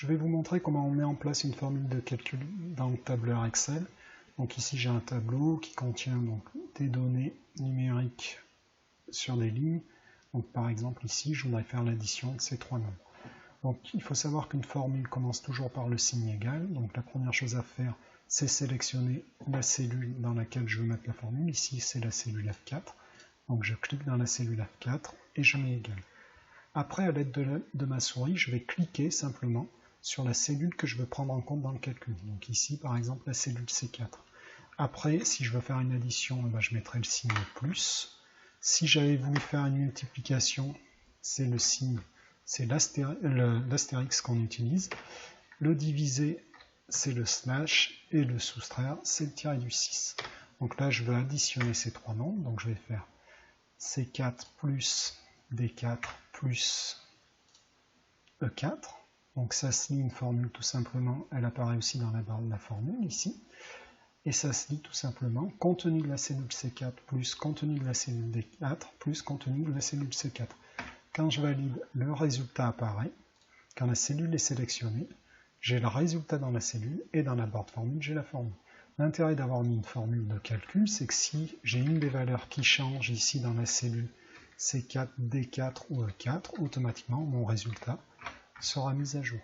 Je vais vous montrer comment on met en place une formule de calcul dans le tableur Excel. Donc ici j'ai un tableau qui contient donc des données numériques sur des lignes. Donc par exemple ici je voudrais faire l'addition de ces trois nombres. Donc il faut savoir qu'une formule commence toujours par le signe égal. Donc la première chose à faire c'est sélectionner la cellule dans laquelle je veux mettre la formule. Ici c'est la cellule F4. Donc je clique dans la cellule F4 et je mets égal. Après, à l'aide de ma souris, je vais cliquer simplement sur la cellule que je veux prendre en compte dans le calcul. Donc ici, par exemple, la cellule C4. Après, si je veux faire une addition, je mettrai le signe plus. Si j'avais voulu faire une multiplication, c'est le signe, c'est l'astérix qu'on utilise. Le diviser, c'est le slash, et le soustraire, c'est le tiré du 6. Donc là, je veux additionner ces trois nombres, donc je vais faire C4 plus D4 plus E4. Donc ça se lit une formule tout simplement, elle apparaît aussi dans la barre de la formule ici. Et ça se lit tout simplement contenu de la cellule C4 plus contenu de la cellule D4 plus contenu de la cellule C4. Quand je valide, le résultat apparaît. Quand la cellule est sélectionnée, j'ai le résultat dans la cellule et dans la barre de formule, j'ai la formule. L'intérêt d'avoir mis une formule de calcul, c'est que si j'ai une des valeurs qui change ici dans la cellule C4, D4 ou E4, automatiquement mon résultat sera mis à jour.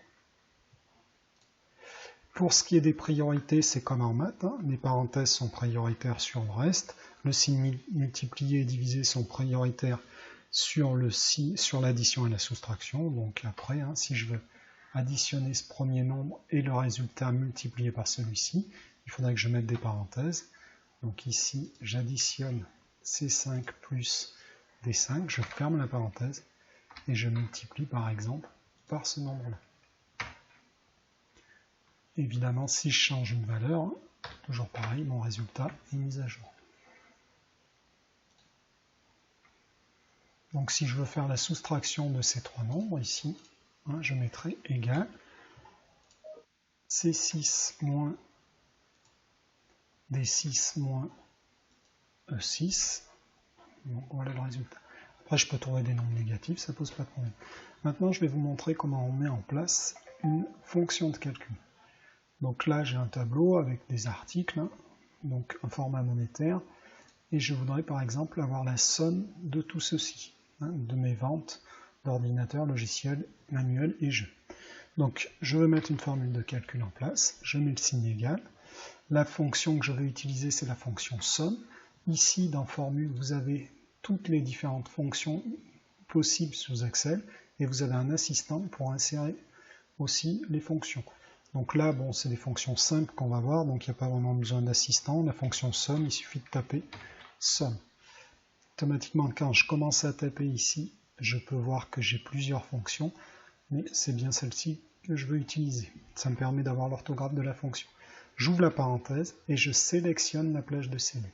Pour ce qui est des priorités, c'est comme en maths, les parenthèses sont prioritaires sur le reste, le signe multiplié et divisé sont prioritaires sur l'addition et la soustraction. Donc après, si je veux additionner ce premier nombre et le résultat multiplié par celui-ci, il faudrait que je mette des parenthèses. Donc ici, j'additionne C5 plus D5, je ferme la parenthèse et je multiplie par exemple par ce nombre-là. Évidemment, si je change une valeur, toujours pareil, mon résultat est mis à jour. Donc si je veux faire la soustraction de ces trois nombres, ici, je mettrai égal C6 moins D6 moins E6. Donc voilà le résultat. Après, je peux trouver des nombres négatifs, ça ne pose pas de problème. Maintenant, je vais vous montrer comment on met en place une fonction de calcul. Donc là, j'ai un tableau avec des articles, donc un format monétaire, et je voudrais par exemple avoir la somme de tout ceci, de mes ventes d'ordinateurs, logiciels, manuels et jeux. Donc, je veux mettre une formule de calcul en place, je mets le signe égal. La fonction que je vais utiliser, c'est la fonction somme. Ici, dans formule, vous avez toutes les différentes fonctions possibles sous Excel, et vous avez un assistant pour insérer aussi les fonctions. Donc là, bon, c'est des fonctions simples qu'on va voir, donc il n'y a pas vraiment besoin d'assistant. La fonction somme, il suffit de taper somme. Automatiquement, quand je commence à taper ici, je peux voir que j'ai plusieurs fonctions, mais c'est bien celle-ci que je veux utiliser. Ça me permet d'avoir l'orthographe de la fonction. J'ouvre la parenthèse et je sélectionne la plage de cellules.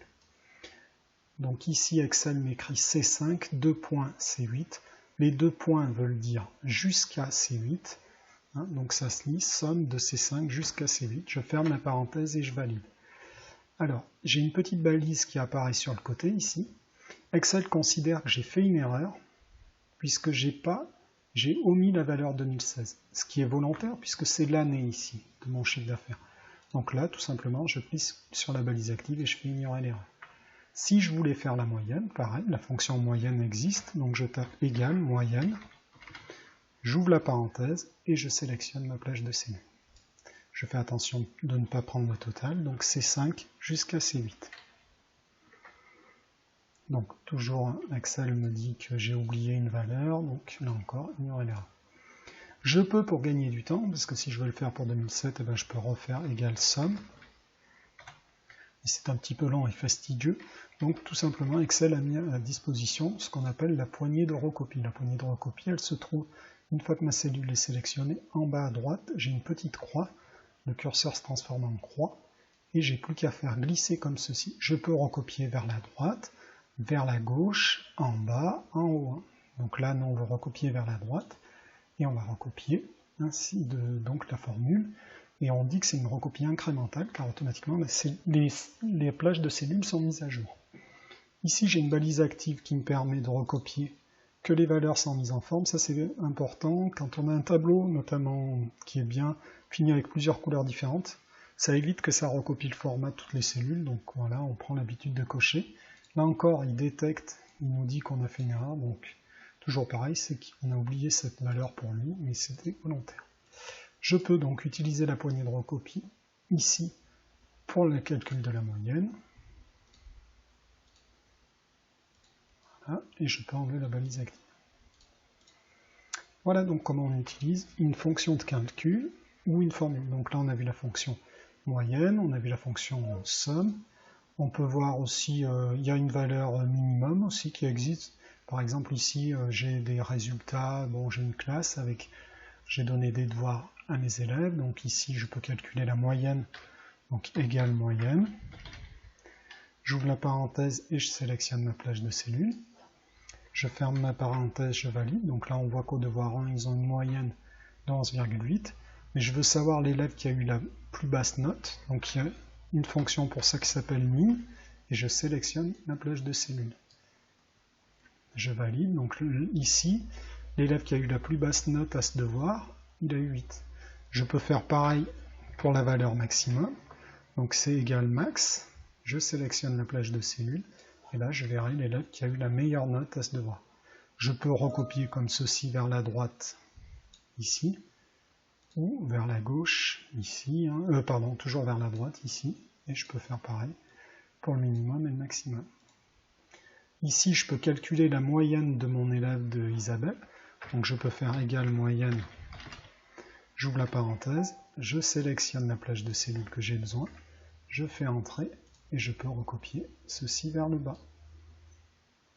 Donc ici, Excel m'écrit C5, 2 points C8. Les 2 points veulent dire jusqu'à C8. Donc ça se lit somme de C5 jusqu'à C8. Je ferme la parenthèse et je valide. Alors, j'ai une petite balise qui apparaît sur le côté ici. Excel considère que j'ai fait une erreur puisque j'ai omis la valeur 2016, ce qui est volontaire puisque c'est l'année ici de mon chiffre d'affaires. Donc là, tout simplement, je clique sur la balise active et je fais ignorer l'erreur. Si je voulais faire la moyenne, pareil, la fonction moyenne existe, donc je tape égal moyenne, j'ouvre la parenthèse et je sélectionne ma plage de cellules. Je fais attention de ne pas prendre le total, donc C5 jusqu'à C8. Donc toujours Excel me dit que j'ai oublié une valeur, donc là encore, ignorer l'erreur. Je peux, pour gagner du temps, parce que si je veux le faire pour 2007, je peux refaire égal somme. C'est un petit peu lent et fastidieux, donc tout simplement Excel a mis à disposition ce qu'on appelle la poignée de recopie. La poignée de recopie, elle se trouve, une fois que ma cellule est sélectionnée, en bas à droite, j'ai une petite croix, le curseur se transforme en croix, et j'ai plus qu'à faire glisser comme ceci. Je peux recopier vers la droite, vers la gauche, en bas, en haut. Donc là, nous, on veut recopier vers la droite, et on va recopier ainsi donc la formule. Et on dit que c'est une recopie incrémentale, car automatiquement, les plages de cellules sont mises à jour. Ici, j'ai une balise active qui me permet de recopier que les valeurs sont mises en forme. Ça c'est important quand on a un tableau notamment qui est bien fini avec plusieurs couleurs différentes. Ça évite que ça recopie le format de toutes les cellules. Donc voilà, on prend l'habitude de cocher. Là encore, il détecte, il nous dit qu'on a fait une erreur. Donc toujours pareil, c'est qu'on a oublié cette valeur pour lui, mais c'était volontaire. Je peux donc utiliser la poignée de recopie ici pour le calcul de la moyenne. Voilà, et je peux enlever la balise active. Voilà donc comment on utilise une fonction de calcul ou une formule. Donc là on a vu la fonction moyenne, on a vu la fonction somme. On peut voir aussi, il y a une valeur minimum aussi qui existe. Par exemple ici j'ai des résultats, bon j'ai une classe avec, j'ai donné des devoirs à mes élèves, donc ici je peux calculer la moyenne, donc égale moyenne. J'ouvre la parenthèse et je sélectionne ma plage de cellules. Je ferme ma parenthèse, je valide. Donc là, on voit qu'au devoir 1, ils ont une moyenne de 11,8. Mais je veux savoir l'élève qui a eu la plus basse note. Donc il y a une fonction pour ça qui s'appelle min. Et je sélectionne la plage de cellules. Je valide. Donc ici, l'élève qui a eu la plus basse note à ce devoir, il a eu 8. Je peux faire pareil pour la valeur maximum. Donc c'est égal max. Je sélectionne la plage de cellules. Et là, je verrai l'élève qui a eu la meilleure note à ce devoir. Je peux recopier comme ceci vers la droite, ici, ou vers la gauche, ici, toujours vers la droite, ici, et je peux faire pareil pour le minimum et le maximum. Ici, je peux calculer la moyenne de mon élève de Isabelle, donc je peux faire égal moyenne, j'ouvre la parenthèse, je sélectionne la plage de cellules que j'ai besoin, je fais entrer, et je peux recopier ceci vers le bas.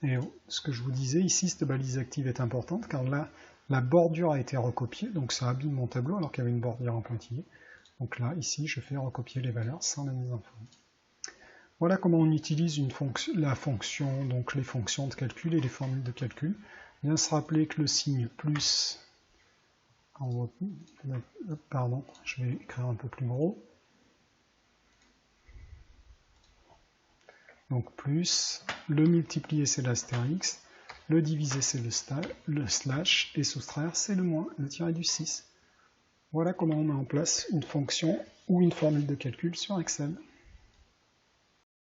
Et ce que je vous disais, ici, cette balise active est importante, car là, la bordure a été recopiée, donc ça abîme mon tableau, alors qu'il y avait une bordure en pointillé. Donc là, ici, je fais recopier les valeurs sans la mise en forme. Voilà comment on utilise la fonction, donc les fonctions de calcul et les formules de calcul. Bien se rappeler que le signe plus, pardon, je vais écrire un peu plus gros. Donc plus, le multiplier c'est l'astérix, le diviser c'est le slash, et soustraire c'est le moins, le tiré du 6. Voilà comment on met en place une fonction ou une formule de calcul sur Excel.